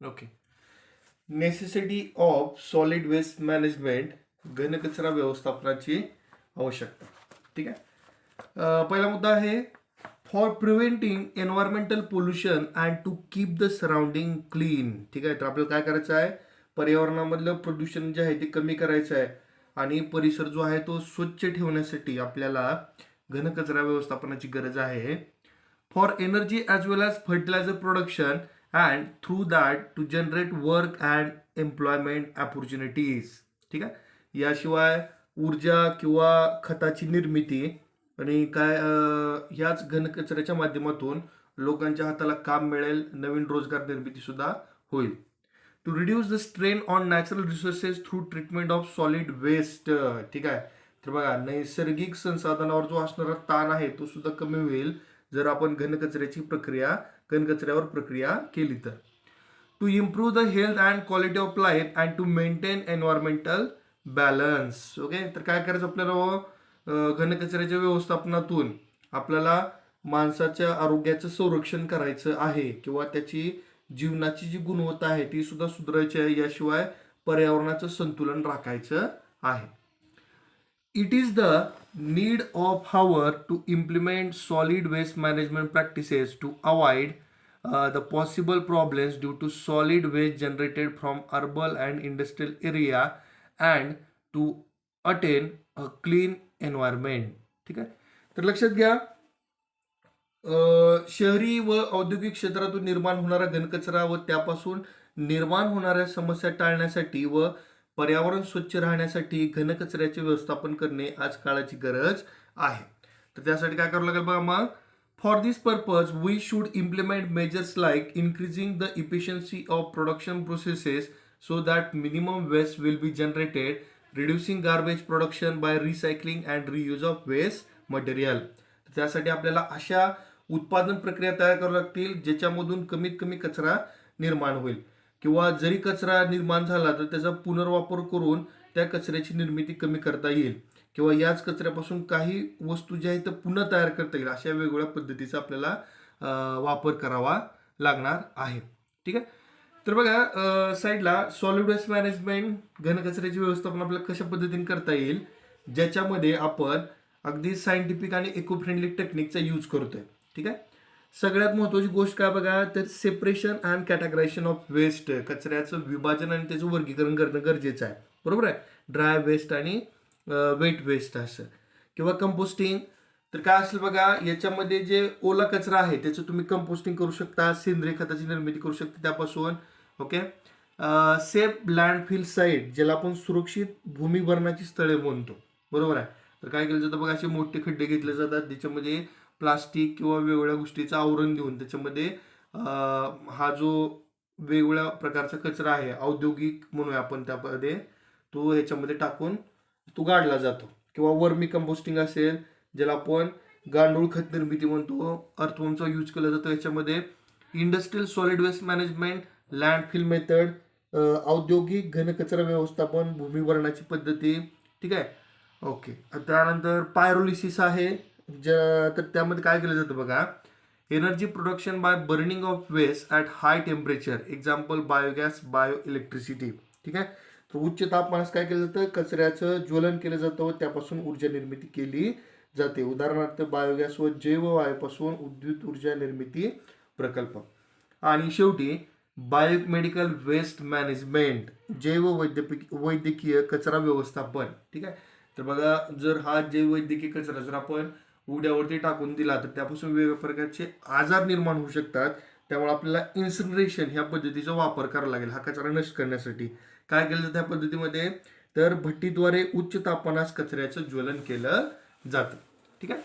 Okay. Necessity of solid waste management, घनकचरा व्यवस्थापनाची आवश्यकता. ठीक आहे. पहिला मुद्दा आहे for preventing environmental pollution and to keep the surrounding clean. ठीक आहे. तर आपल्याला काय करायचं आहे, पर्यावरणामधलं प्रदूषण जे आहे ते कमी करायचं आहे आणि परिसर जो आहे तो स्वच्छ ठेवण्यासाठी आपल्याला घनकचरा व्यवस्थापनाची गरज आहे. For energy as well as fertiliser production and through that to generate work and employment opportunities. ठीक आहे. याशिवाय ऊर्जा किंवा खताची निर्मिती आणि काय ह्याच घनकचऱ्याच्या माध्यमातून लोकांच्या हाताला काम मिळेल, नवीन रोजगार निर्मिती सुद्धा होईल. To reduce the strain on natural resources through treatment of solid waste. ठीक आहे. तर बघा, नैसर्गिक संसाधनावर जो असणारा ताण आहे तो सुद्धा कमी होईल जर आपण घनकचऱ्यावर प्रक्रिया केली तर. To improve the health and quality of life and to maintain environmental balance. Okay. तर काय करायचं आपल्याला, घनकचऱ्याच्या व्यवस्थापनातून आपल्याला माणसाच्या आरोग्याचं संरक्षण करायचं आहे किंवा त्याची जीवनाची जी गुणवत्ता आहे ती सुद्धा सुधारायची आहे. याशिवाय पर्यावरणाचं संतुलन राखायचं आहे. It is the need of hour to implement solid waste management practices to avoid the possible problems due to solid waste generated from urban and industrial area and to attain a clean environment. ठीक आहे. तर लक्षात घ्या, शहरी व औद्योगिक क्षेत्रातून निर्माण होणारा घनकचरा व त्यापासून निर्माण होणाऱ्या समस्या टाळण्यासाठी व पर्यावरण स्वच्छ राहण्यासाठी घनकचऱ्याचे व्यवस्थापन करणे आज काळाची गरज आहे. तर त्यासाठी काय करावं लागेल बघा मग. For this purpose, we should implement measures like increasing the efficiency of production processes so that minimum waste will be generated, reducing garbage production by recycling and reuse of waste material. त्यासाठी आपल्याला अशा उत्पादन प्रक्रिया तयार कराव्या लागतील ज्याच्यामधून कमीत कमी कचरा निर्माण होईल किंवा जरी कचरा निर्माण झाला तर त्याचा पुनर्वापर करून त्या कचऱ्याची निर्मिती कमी करता येईल किंवा याच कचऱ्यापासून काही वस्तू ज्या आहेत त्या पुन्हा तयार करता येईल. अशा वेगवेगळ्या पद्धतीचा आपल्याला वापर करावा लागणार आहे. ठीक आहे. तर बघा, साईडला सॉलिड वेस्ट मॅनेजमेंट, घनकचऱ्याची व्यवस्थापन आपल्याला कशा पद्धतीने करता येईल, ज्याच्यामध्ये आपण अगदी सायंटिफिक आणि इको फ्रेंडली टेक्निकचा यूज करतोय. ठीक आहे. सगळ्यात महत्त्वाची गोष्ट काय बघा, तर separation and categorisation of waste. कचऱ्याचं विभाजन आणि त्याचं वर्गीकरण करणं गरजेचं आहे. बरोबर आहे. ड्राय वेस्ट आणि वेट वेस्ट असं किंवा कंपोस्टिंग. तर काय असेल बघा, याच्यामध्ये जे ओला कचरा आहे त्याचं तुम्ही कंपोस्टिंग करू शकता, सेंद्रिय खताची निर्मिती करू शकता त्यापासून. ओके. सेफ लँडफिल साईट, ज्याला आपण सुरक्षित भूमिभरणाची स्थळे म्हणतो. बरोबर आहे. तर काय केलं जातं बघा, असे मोठे खड्डे घेतले जातात ज्याच्यामध्ये प्लास्टिक किंवा वेगवेगळ्या गोष्टीचं आवरण देऊन त्याच्यामध्ये हा जो वेगवेगळ्या प्रकारचा कचरा आहे, औद्योगिक म्हणूया आपण, त्यामध्ये तो ह्याच्यामध्ये टाकून तो गाडला जातो. किंवा वर्मी कंपोस्टिंग असेल ज्याला आपण गांडूळ खत निर्मिती म्हणतो, अर्थवॉर्मचा यूज केला जातो याच्यामध्ये. Industrial solid waste management, landfill method, औद्योगिक घनकचरा व्यवस्थापन, भूमिभरणाची पद्धती. ठीक आहे. ओके. त्यानंतर पायरोलिसिस आहे, तर त्यामध्ये काय केलं जातं बघा, energy production by burning of waste at high temperature, example biogas, bio electricity. ठीक आहे. तर उच्च तापमानास काय केलं जातं, कचऱ्याचं ज्वलन केलं जातं व त्यापासून ऊर्जा निर्मिती केली जाते. उदाहरणार्थ बायोगॅस व जैववायूपासून विद्युत ऊर्जा निर्मिती प्रकल्प. आणि शेवटी बायोमेडिकल वेस्ट मॅनेजमेंट, वैद्यकीय कचरा व्यवस्थापन. ठीक आहे. तर बघा, जर हा जैववैद्यकीय कचरा जर आपण उघड्यावरती टाकून दिला तर त्यापासून वेगवेगळ्या प्रकारचे आजार निर्माण होऊ शकतात. त्यामुळे आपल्याला इन्सिनरेशन ह्या पद्धतीचा वापर करावा लागेल हा कचरा नष्ट करण्यासाठी. काय केलं जातं त्या पद्धतीमध्ये, तर भट्टीद्वारे उच्च तापमानास कचऱ्याचं ज्वलन केलं जातं. ठीक आहे.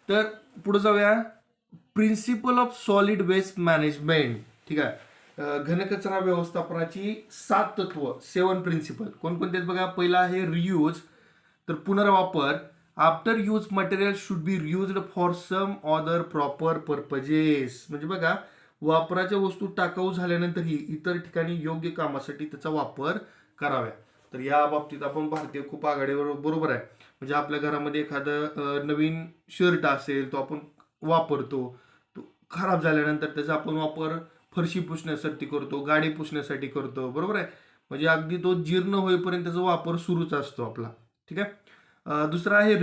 तर पुढे जाऊया, principle of solid waste management. ठीक आहे. घनकचरा व्यवस्थापनाची 7 तत्व, 7 प्रिन्सिपल कोणकोणते आहेत बघा. पहिला आहे रियूज, तर पुनर्वापर. After use material should be reused for some other proper purposes. म्हणजे बघा, वापराच्या वस्तू टाकाऊ झाल्यानंतरही इतर ठिकाणी योग्य कामासाठी त्याचा वापर कराव्या. तर या बाबतीत आपण भारतीय खूप आघाडीवर, बरोबर आहे. म्हणजे आपल्या घरामध्ये एखादं नवीन शर्ट असेल तो आपण वापरतो, तो खराब झाल्यानंतर त्याचा आपण वापर फरशी पुसण्यासाठी करतो, गाडी पुसण्यासाठी करतो, बरोबर आहे. म्हणजे अगदी तो जीर्ण होईपर्यंत त्याचा वापर सुरूच असतो आपला. ठीक आहे. दुसरा आहे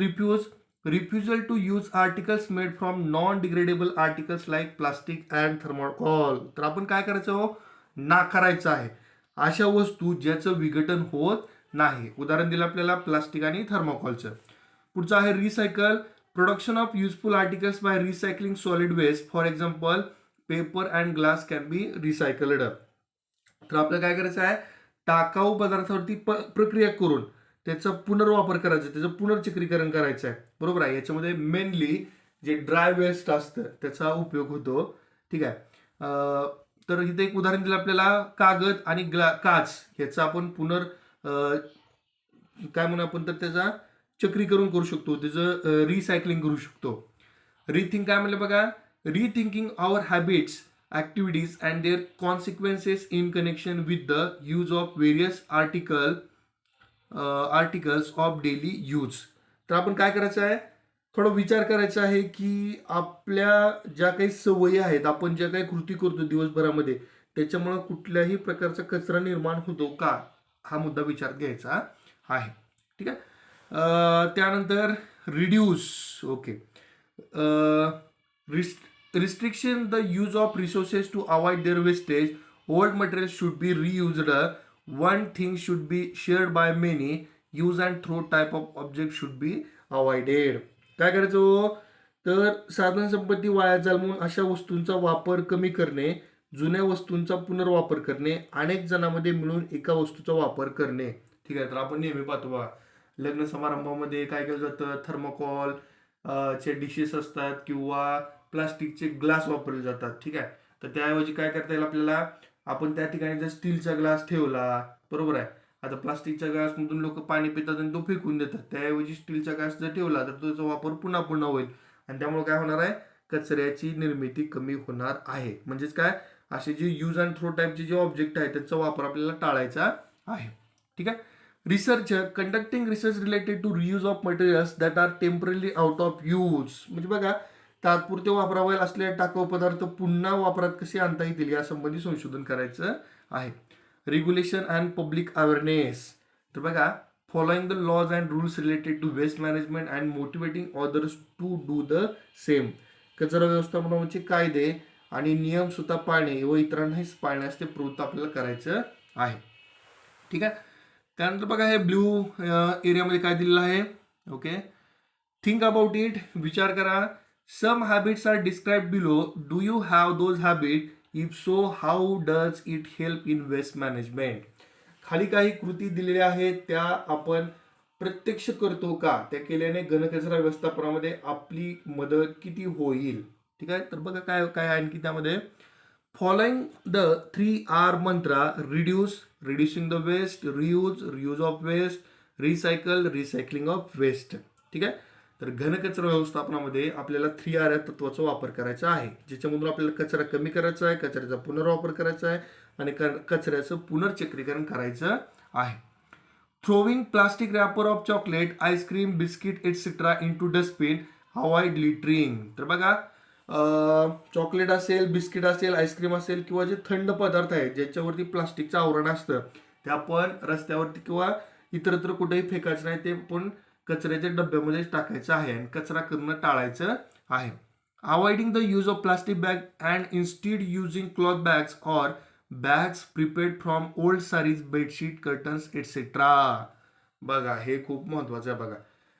refusal to use articles made from non degradable articles like plastic and thermocol. तर आपण काय करायचं हो, नाकारायचं आहे अशा वस्तू ज्याचं विघटन होत नाही. उदाहरण दिलं आपल्याला प्लास्टिक आणि थर्मोकॉलचं. पुढचं आहे recycle. Production of useful articles by recycling solid waste. For example paper and glass can be recycled. तर आपल्याला काय करायचं आहे, टाकाऊ पदार्थावरती प्रक्रिया करून त्याचा पुनर्वापर करायचा, त्याचं पुनर्चक्रीकरण करायचं आहे, बरोबर आहे. याच्यामध्ये मेनली जे ड्राय वेस्ट असतं त्याचा उपयोग होतो. ठीक आहे. तर इथे एक उदाहरण दिलं आपल्याला, कागद आणि काच ह्याचा आपण काय म्हणू आपण, तर त्याचा चक्रीकरण करू शकतो, त्याचं रिसायकलिंग करू शकतो. रिथिंक काय म्हणलं बघा, rethinking our habits, activities and their consequences in connection with the use of various articles of daily use. तर आपण काय करायचं आहे, थोडा विचार करायचा आहे की आपल्या ज्या काही सवयी आहेत, आपण ज्या काही कृती करतो दिवसभरामध्ये, त्याच्यामुळे कुठल्याही प्रकारचा कचरा निर्माण होतो का, हा मुद्दा विचारात घ्यायचा आहे. ठीक आहे. त्यानंतर reduce. Okay. Restriction the use of resources to avoid their wastage. Old material should be reused. One thing should be shared by many. Use and throw type of object should be avoided. काय करायचं हो, तर साधन संपत्ती वाया घालवून अशा वस्तूंचा वापर कमी करणे, जुन्या वस्तूंचा पुनर्वापर करणे, अनेक जणांमध्ये मिळून एका वस्तूचा वापर करणे. ठीक आहे. तर आपण नेहमी पाहतो बघा, लग्न समारंभामध्ये काय केलं जातं, थर्मोकॉल चे डिशेस असतात किंवा प्लास्टिकचे ग्लास वापरले जातात. ठीक आहे. तर त्याऐवजी काय करता येईल आपल्याला, आपण त्या ठिकाणी जर स्टीलचा ग्लास ठेवला, बरोबर आहे. आता प्लास्टिकच्या ग्लासमधून लोक पाणी पितात आणि तो फेकून देतात. त्याऐवजी स्टीलचा ग्लास जर ठेवला तर त्याचा वापर पुन्हा पुन्हा होईल आणि त्यामुळे काय होणार आहे, कचऱ्याची निर्मिती कमी होणार आहे. म्हणजेच काय, असे जे यूज अँड थ्रो टाईपचे जे ऑब्जेक्ट आहेत त्यांचा वापर आपल्याला टाळायचा आहे. ठीक आहे. Researcher conducting research related to reuse of materials that are temporary out of use. म्हणजे बघा, तात्पुरते वापरावयास असलेले टाकाऊ पदार्थ पुन्हा वापरात कसे आणता येतील यासंबंधी संशोधन करायचं आहे. Regulation and public awareness. तर बघा, following the laws and rules related to waste management and motivating others to do the same. कचरा व्यवस्थापनाचे कायदे आणि नियम स्वतः पाळणे व इतरांनाही पाळण्यास ते प्रवृत्त आपल्याला करायचं आहे. ठीक आहे. त्यानंतर बघा, हे ब्ल्यू एरियामध्ये काय दिलेलं आहे. ओके. Think about it. विचार करा. Some habits are describe below. Do you have those habit? If so, how does it help in waste management? खाली काही कृती दिलेल्या आहेत, त्या आपण प्रत्यक्ष करतो का? त्या केल्याने घनकचरा व्यवस्थापनामध्ये आपली मदत किती होईल? ठीक आहे. तर बघा काय काय आणखी त्यामध्ये, following the 3R mantra. Reducing the waste, reuse of waste, recycle, recycling of waste. ठीक आहे. तर घनकचरा व्यवस्थापनामध्ये आपल्याला 3R या तत्वाचा वापर करायचा आहे, ज्याच्यामधून आपल्याला कचरा कमी करायचा आहे, कचऱ्याचा पुनर्वापर करायचा आहे आणि कचऱ्याचं पुनर्चक्रीकरण करायचं आहे. Throwing plastic wrapper of chocolate, ice cream, biscuit etcetera into dustbin. Avoid littering. तर बघा, चॉकलेट असेल, बिस्किट असेल, आईस्क्रीम असेल किंवा जे थंड पदार्थ आहेत ज्याच्यावरती प्लास्टिकचं आवरण असतं, ते आपण रस्त्यावरती किंवा इतरत्र कुठेही फेकायचं नाही, ते पण कचऱ्याच्या डब्यामध्ये टाकायचं आहे आणि कचरा करणं टाळायचं आहे. Avoiding the use of plastic bag and instead using cloth bags or bags prepared from old saris, bedsheet, curtains etcetera. बघा, हे खूप महत्वाचं आहे. बघा,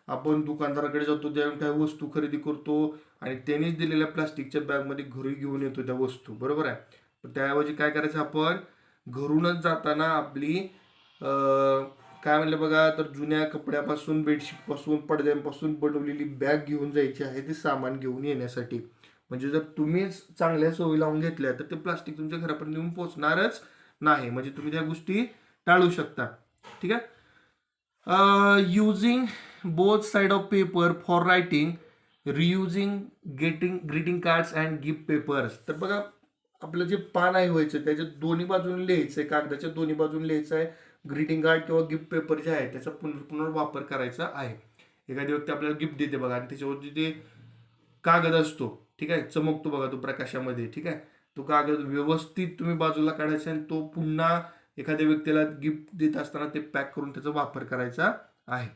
आपण दुकानदाराकडे जातो, त्या काही वस्तू खरेदी करतो आणि त्यांनीच दिलेल्या प्लास्टिकच्या बॅगमध्ये घरी घेऊन येतो त्या वस्तू, बरोबर आहे. त्याऐवजी काय करायचं, आपण घरूनच जाताना आपली काय म्हणलं बघा, तर जुन्या कपड्यापासून, बेडशीटपासून, पडद्यांपासून बनवलेली बॅग घेऊन जायची आहे, ते सामान घेऊन येण्यासाठी. म्हणजे जर तुम्हीच चांगल्या सवयी लावून घेतल्या तर ते प्लास्टिक तुमच्या घरापर्यंत येऊन पोहोचणारच नाही. म्हणजे तुम्ही त्या गोष्टी टाळू शकता. ठीक आहे. Using both side of paper for writing, reusing greeting cards and gift papers. तर बघा, आपलं जे पान आहे व्हायचं त्याच्या दोन्ही बाजूने लिहायचं आहे, कागदाच्या दोन्ही बाजूने लिहायचं आहे. ग्रीटिंग कार्ड किंवा गिफ्ट पेपर जे आहे त्याचा पुनर्वापर करायचा आहे. एखादी व्यक्ती आपल्याला गिफ्ट देते बघा आणि त्याच्यावरती ते कागद असतो, ठीक आहे, चमकतो बघा तो प्रकाशामध्ये. ठीक आहे. तो कागद व्यवस्थित तुम्ही बाजूला काढायचा आणि तो पुन्हा एखाद्या व्यक्तीला गिफ्ट देत असताना ते पॅक करून त्याचा वापर करायचा आहे.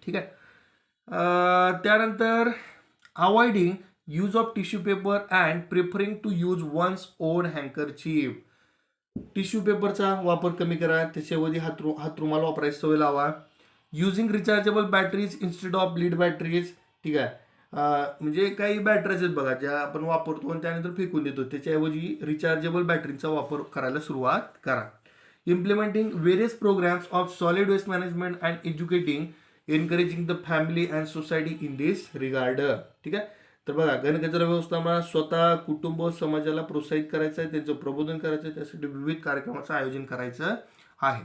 ठीक आहे. त्यानंतर avoiding use of tissue paper and preferring to use one's own handkerchief. Tissue पेपरचा वापर कमी करा, त्याच्याऐवजी हातरुमाल वापरायची सवय लावा. Using rechargeable batteries instead of lead batteries. ठीक आहे. म्हणजे काही बॅटरीज आहेत बघा ज्या आपण वापरतो आणि त्यानंतर फेकून देतो, त्याच्याऐवजी रिचार्जेबल बॅटरीचा वापर करायला सुरुवात करा. Implementing various programmes of solid waste management and educating encouraging the family and society in this regard. ठीक आहे. तर बघा, घनकचरा व्यवस्थापन स्वतः, कुटुंब, समाजाला प्रोत्साहित करायचं आहे, त्यांचं प्रबोधन करायचं आहे, त्यासाठी विविध कार्यक्रमाचं आयोजन करायचं आहे.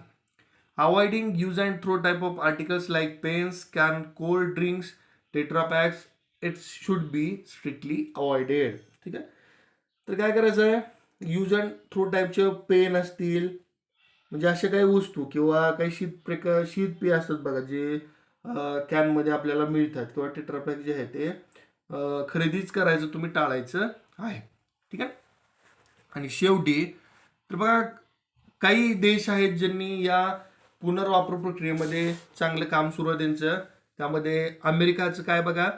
Avoiding use and throw type of articles like pens, cans, cold drinks, tetrapacks it should be strictly avoided. ठीक आहे. तर काय करायचं आहे, यूज अँड थ्रो टाईपचे पेन असतील, म्हणजे अशा काही वस्तू किंवा काही शीतपेय असतात बघा जे कॅनमध्ये आपल्याला मिळतात किंवा टेट्रापॅक जे आहे ते खरेदीच करायचं तुम्ही टाळायचं आहे. ठीक आहे. आणि शेवटी तर बघा, काही देश आहेत ज्यांनी या पुनर्वापर प्रक्रियेमध्ये चांगलं काम सुरू आहे त्यांचं. त्यामध्ये अमेरिकाचं काय बघा,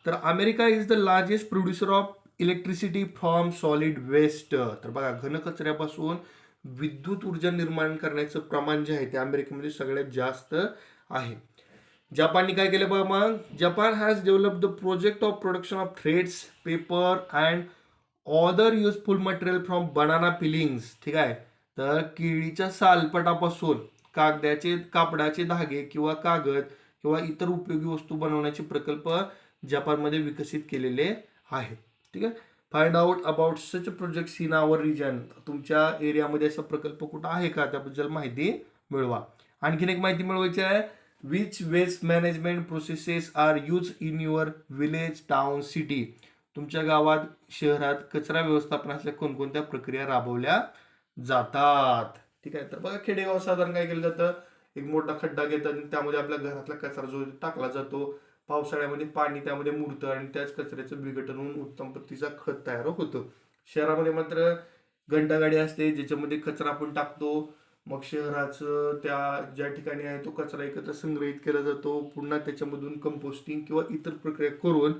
तर America is the largest producer of electricity from solid waste. तर बघा, घनकचऱ्यापासून विद्युत ऊर्जा निर्माण करण्याचं प्रमाण जे आहे ते अमेरिकेमध्ये सगळ्यात जास्त आहे. जपानने काय केलं बघा, मग Japan has develop the project of production of threads, paper and other useful material from banana peelings. ठीक आहे. तर केळीच्या सालपटापासून कापडाचे धागे किंवा कागद किंवा इतर उपयोगी वस्तू बनवण्याचे प्रकल्प जपानमध्ये विकसित केलेले आहेत. ठीक आहे. Find out about such projects in our region. तुमच्या एरियामध्ये असा प्रकल्प कुठं आहे का त्याबद्दल माहिती मिळवा. आणखीन एक माहिती मिळवायची आहे, which waste management processes are use in your village, town, city. तुमच्या गावात, शहरात कचरा व्यवस्थापनाच्या कोणकोणत्या प्रक्रिया राबवल्या जातात. ठीक आहे. तर बघा, खेडेगाव साधारण काय केलं जातं, एक मोठा खड्डा घेतात आणि त्यामध्ये आपल्या घरातला कचरा जो टाकला जातो, पावसाळ्यामध्ये पाणी त्यामध्ये मुरतं आणि त्याच कचऱ्याचं विघटन होऊन उत्तम प्रतीचा खत तयार होतं. शहरामध्ये मात्र घंटागाडी असते ज्याच्यामध्ये कचरा आपण टाकतो, मग शहराचं त्या ज्या ठिकाणी आहे तो कचरा एकत्र संग्रहित केला जातो, पुन्हा त्याच्यामधून कंपोस्टिंग किंवा इतर प्रक्रिया करून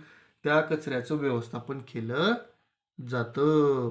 त्या कचऱ्याचं व्यवस्थापन केलं जातं.